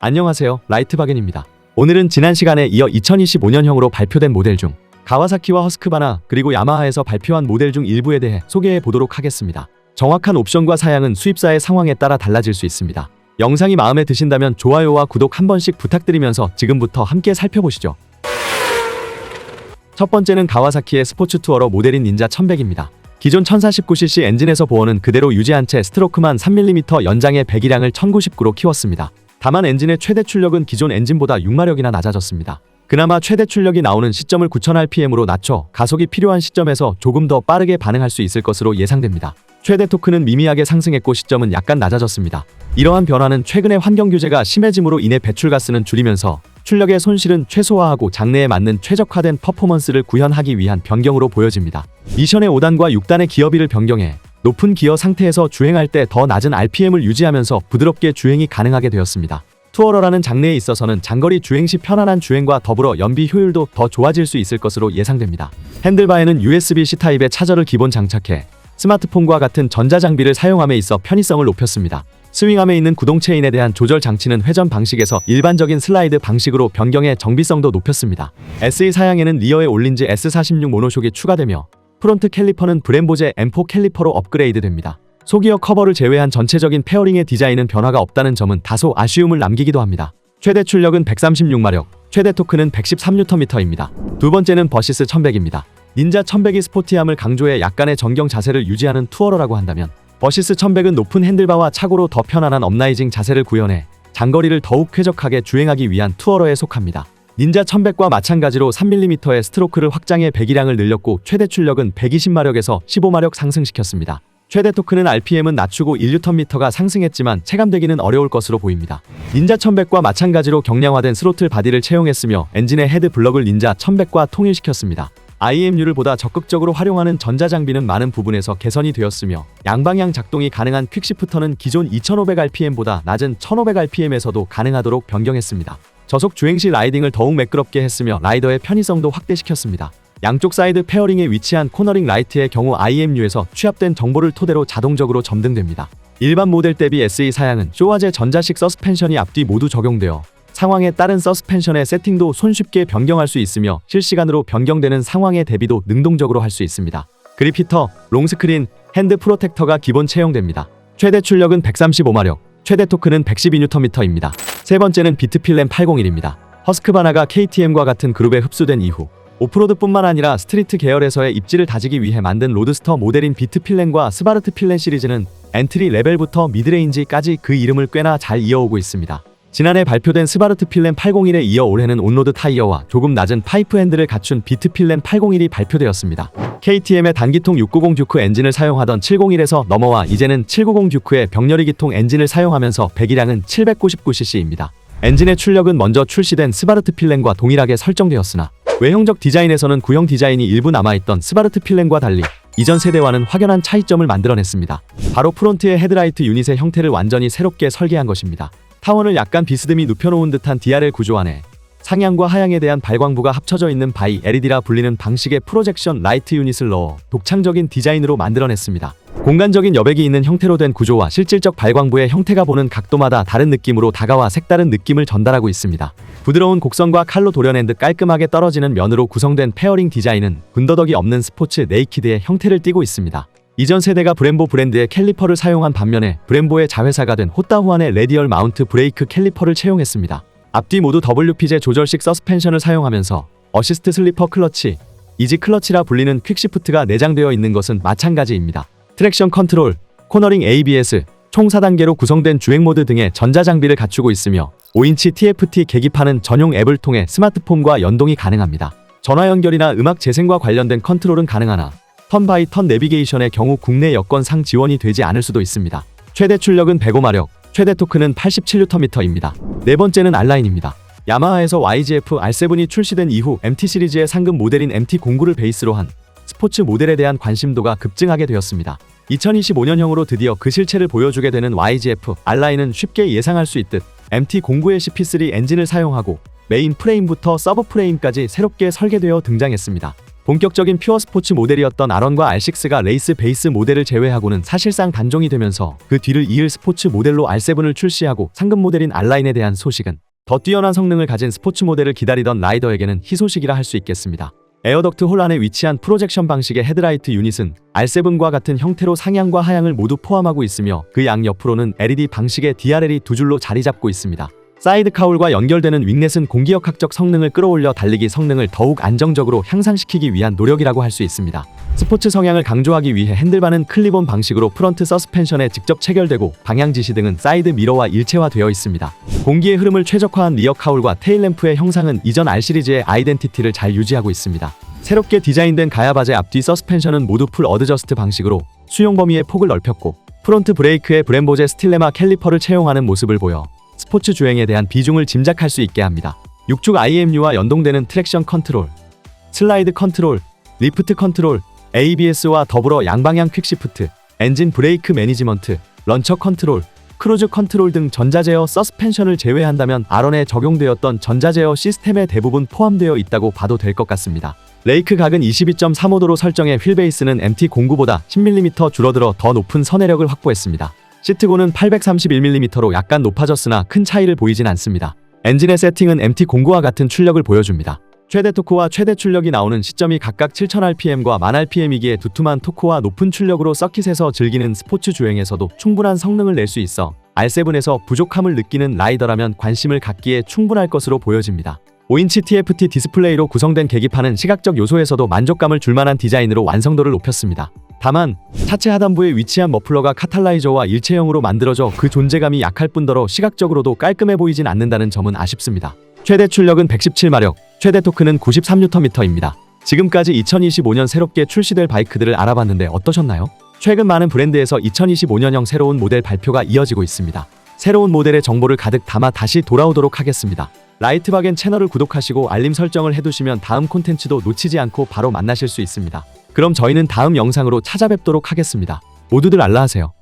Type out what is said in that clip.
안녕하세요, 라이트바겐입니다. 오늘은 지난 시간에 이어 2025년형으로 발표된 모델 중 가와사키와 허스크바나 그리고 야마하에서 발표한 모델 중 일부에 대해 소개해 보도록 하겠습니다. 정확한 옵션과 사양은 수입사의 상황에 따라 달라질 수 있습니다. 영상이 마음에 드신다면 좋아요와 구독 한 번씩 부탁드리면서 지금부터 함께 살펴보시죠. 첫 번째는 가와사키의 스포츠 투어러 모델인 닌자 1100입니다. 기존 1049cc 엔진에서 보어는 그대로 유지한 채 스트로크만 3mm 연장의 배기량을 1099로 키웠습니다. 다만 엔진의 최대 출력은 기존 엔진보다 6마력이나 낮아졌습니다. 그나마 최대 출력이 나오는 시점을 9000rpm으로 낮춰 가속이 필요한 시점에서 조금 더 빠르게 반응할 수 있을 것으로 예상됩니다. 최대 토크는 미미하게 상승했고 시점은 약간 낮아졌습니다. 이러한 변화는 최근의 환경 규제가 심해짐으로 인해 배출가스는 줄이면서 출력의 손실은 최소화하고 장래에 맞는 최적화된 퍼포먼스를 구현하기 위한 변경으로 보여집니다. 미션의 5단과 6단의 기어비를 변경해 높은 기어 상태에서 주행할 때 더 낮은 RPM을 유지하면서 부드럽게 주행이 가능하게 되었습니다. 투어러라는 장르에 있어서는 장거리 주행 시 편안한 주행과 더불어 연비 효율도 더 좋아질 수 있을 것으로 예상됩니다. 핸들바에는 USB-C 타입의 차저를 기본 장착해 스마트폰과 같은 전자장비를 사용함에 있어 편의성을 높였습니다. 스윙암에 있는 구동 체인에 대한 조절 장치는 회전 방식에서 일반적인 슬라이드 방식으로 변경해 정비성도 높였습니다. SE 사양에는 리어에 올린지 S46 모노숑이 추가되며 프론트 캘리퍼는 브렘보제 M4 캘리퍼로 업그레이드됩니다. 소기어 커버를 제외한 전체적인 페어링의 디자인은 변화가 없다는 점은 다소 아쉬움을 남기기도 합니다. 최대 출력은 136마력, 최대 토크는 113Nm입니다. 두 번째는 버시스 1100입니다. 닌자 1100이 스포티함을 강조해 약간의 정경 자세를 유지하는 투어러라고 한다면 버시스 1100은 높은 핸들바와 차고로 더 편안한 업라이징 자세를 구현해 장거리를 더욱 쾌적하게 주행하기 위한 투어러에 속합니다. 닌자 1100과 마찬가지로 3mm의 스트로크를 확장해 배기량을 늘렸고 최대 출력은 120마력에서 15마력 상승시켰습니다. 최대 토크는 RPM은 낮추고 1Nm가 상승했지만 체감되기는 어려울 것으로 보입니다. 닌자 1100과 마찬가지로 경량화된 스로틀 바디를 채용했으며 엔진의 헤드 블럭을 닌자 1100과 통일시켰습니다. IMU를 보다 적극적으로 활용하는 전자장비는 많은 부분에서 개선이 되었으며 양방향 작동이 가능한 퀵시프터는 기존 2500rpm보다 낮은 1500rpm에서도 가능하도록 변경했습니다. 저속 주행 시 라이딩을 더욱 매끄럽게 했으며 라이더의 편의성도 확대시켰습니다. 양쪽 사이드 페어링에 위치한 코너링 라이트의 경우 IMU에서 취합된 정보를 토대로 자동적으로 점등됩니다. 일반 모델 대비 SE 사양은 쇼와제 전자식 서스펜션이 앞뒤 모두 적용되어 상황에 따른 서스펜션의 세팅도 손쉽게 변경할 수 있으며 실시간으로 변경되는 상황에 대비도 능동적으로 할 수 있습니다. 그립 히터, 롱스크린, 핸드 프로텍터가 기본 채용됩니다. 최대 출력은 135마력, 최대 토크는 112Nm입니다. 세 번째는 비트필름 801입니다. 허스크바나가 KTM과 같은 그룹에 흡수된 이후 오프로드뿐만 아니라 스트리트 계열에서의 입지를 다지기 위해 만든 로드스터 모델인 비트필렌과 스바르트 필렌 시리즈는 엔트리 레벨부터 미드레인지까지 그 이름을 꽤나 잘 이어오고 있습니다. 지난해 발표된 스바르트 필렌 801에 이어 올해는 온로드 타이어와 조금 낮은 파이프 핸들을 갖춘 비트필렌 801이 발표되었습니다. KTM의 단기통 690 듀크 엔진을 사용하던 701에서 넘어와 이제는 790 듀크의 병렬이기통 엔진을 사용하면서 배기량은 799cc입니다. 엔진의 출력은 먼저 출시된 스바르트 필렌과 동일하게 설정되었으나 외형적 디자인에서는 구형 디자인이 일부 남아있던 스바르트 필렌과 달리 이전 세대와는 확연한 차이점을 만들어냈습니다. 바로 프론트의 헤드라이트 유닛의 형태를 완전히 새롭게 설계한 것입니다. 타원을 약간 비스듬히 눕혀놓은 듯한 DRL 구조 안에 상향과 하향에 대한 발광부가 합쳐져 있는 바이 LED라 불리는 방식의 프로젝션 라이트 유닛을 넣어 독창적인 디자인으로 만들어냈습니다. 공간적인 여백이 있는 형태로 된 구조와 실질적 발광부의 형태가 보는 각도마다 다른 느낌으로 다가와 색다른 느낌을 전달하고 있습니다. 부드러운 곡선과 칼로 도려낸 듯 깔끔하게 떨어지는 면으로 구성된 페어링 디자인은 군더더기 없는 스포츠 네이키드의 형태를 띠고 있습니다. 이전 세대가 브렘보 브랜드의 캘리퍼를 사용한 반면에 브렘보의 자회사가 된 호따후안의 레디얼 마운트 브레이크 캘리퍼를 채용했습니다. 앞뒤 모두 WP제 조절식 서스펜션을 사용하면서 어시스트 슬리퍼 클러치, 이지 클러치라 불리는 퀵시프트가 내장되어 있는 것은 마찬가지입니다. 트랙션 컨트롤, 코너링 ABS, 총 4단계로 구성된 주행 모드 등의 전자장비를 갖추고 있으며 5인치 TFT 계기판은 전용 앱을 통해 스마트폰과 연동이 가능합니다. 전화 연결이나 음악 재생과 관련된 컨트롤은 가능하나 턴바이턴 내비게이션의 경우 국내 여건상 지원이 되지 않을 수도 있습니다. 최대 출력은 105마력, 최대 토크는 87Nm입니다. 네 번째는 R라인입니다. 야마하에서 YGF R7이 출시된 이후 MT 시리즈의 상급 모델인 MT09를 베이스로 한 스포츠 모델에 대한 관심도가 급증하게 되었습니다. 2025년형으로 드디어 그 실체를 보여주게 되는 YGF R라인은 쉽게 예상할 수 있듯 MT09의 CP3 엔진을 사용하고 메인 프레임부터 서브 프레임까지 새롭게 설계되어 등장했습니다. 본격적인 퓨어 스포츠 모델이었던 R1과 R6가 레이스 베이스 모델을 제외하고는 사실상 단종이 되면서 그 뒤를 이을 스포츠 모델로 R7을 출시하고 상급 모델인 R라인에 대한 소식은 더 뛰어난 성능을 가진 스포츠 모델을 기다리던 라이더에게는 희소식이라 할 수 있겠습니다. 에어덕트 홀 안에 위치한 프로젝션 방식의 헤드라이트 유닛은 R7과 같은 형태로 상향과 하향을 모두 포함하고 있으며 그 양 옆으로는 LED 방식의 DRL이 두 줄로 자리 잡고 있습니다. 사이드 카울과 연결되는 윙넷은 공기역학적 성능을 끌어올려 달리기 성능을 더욱 안정적으로 향상시키기 위한 노력이라고 할 수 있습니다. 스포츠 성향을 강조하기 위해 핸들바는 클립온 방식으로 프런트 서스펜션에 직접 체결되고 방향 지시 등은 사이드 미러와 일체화되어 있습니다. 공기의 흐름을 최적화한 리어 카울과 테일램프의 형상은 이전 R 시리즈의 아이덴티티를 잘 유지하고 있습니다. 새롭게 디자인된 가야바제 앞뒤 서스펜션은 모두 풀 어드저스트 방식으로 수용 범위의 폭을 넓혔고 프론트 브레이크에 브렘보제 스틸레마 캘리퍼를 채용하는 모습을 보여 스포츠 주행에 대한 비중을 짐작할 수 있게 합니다. 6축 IMU와 연동되는 트랙션 컨트롤, 슬라이드 컨트롤, 리프트 컨트롤, ABS와 더불어 양방향 퀵시프트, 엔진 브레이크 매니지먼트, 런처 컨트롤, 크루즈 컨트롤 등 전자제어 서스펜션을 제외한다면 R1에 적용되었던 전자제어 시스템의 대부분 포함되어 있다고 봐도 될 것 같습니다. 레이크 각은 22.35도로 설정해 휠베이스는 MT09보다 10mm 줄어들어 더 높은 선회력을 확보했습니다. 시트고는 831mm로 약간 높아졌으나 큰 차이를 보이진 않습니다. 엔진의 세팅은 MT09와 같은 출력을 보여줍니다. 최대 토크와 최대 출력이 나오는 시점이 각각 7000rpm과 10,000rpm이기에 두툼한 토크와 높은 출력으로 서킷에서 즐기는 스포츠 주행에서도 충분한 성능을 낼 수 있어 R7에서 부족함을 느끼는 라이더라면 관심을 갖기에 충분할 것으로 보여집니다. 5인치 TFT 디스플레이로 구성된 계기판은 시각적 요소에서도 만족감을 줄 만한 디자인으로 완성도를 높였습니다. 다만 차체 하단부에 위치한 머플러가 카탈라이저와 일체형으로 만들어져 그 존재감이 약할 뿐더러 시각적으로도 깔끔해 보이진 않는다는 점은 아쉽습니다. 최대 출력은 117마력, 최대 토크는 93Nm입니다. 지금까지 2025년 새롭게 출시될 바이크들을 알아봤는데 어떠셨나요? 최근 많은 브랜드에서 2025년형 새로운 모델 발표가 이어지고 있습니다. 새로운 모델의 정보를 가득 담아 다시 돌아오도록 하겠습니다. 라이트바겐 채널을 구독하시고 알림 설정을 해두시면 다음 콘텐츠도 놓치지 않고 바로 만나실 수 있습니다. 그럼 저희는 다음 영상으로 찾아뵙도록 하겠습니다. 모두들 알라하세요.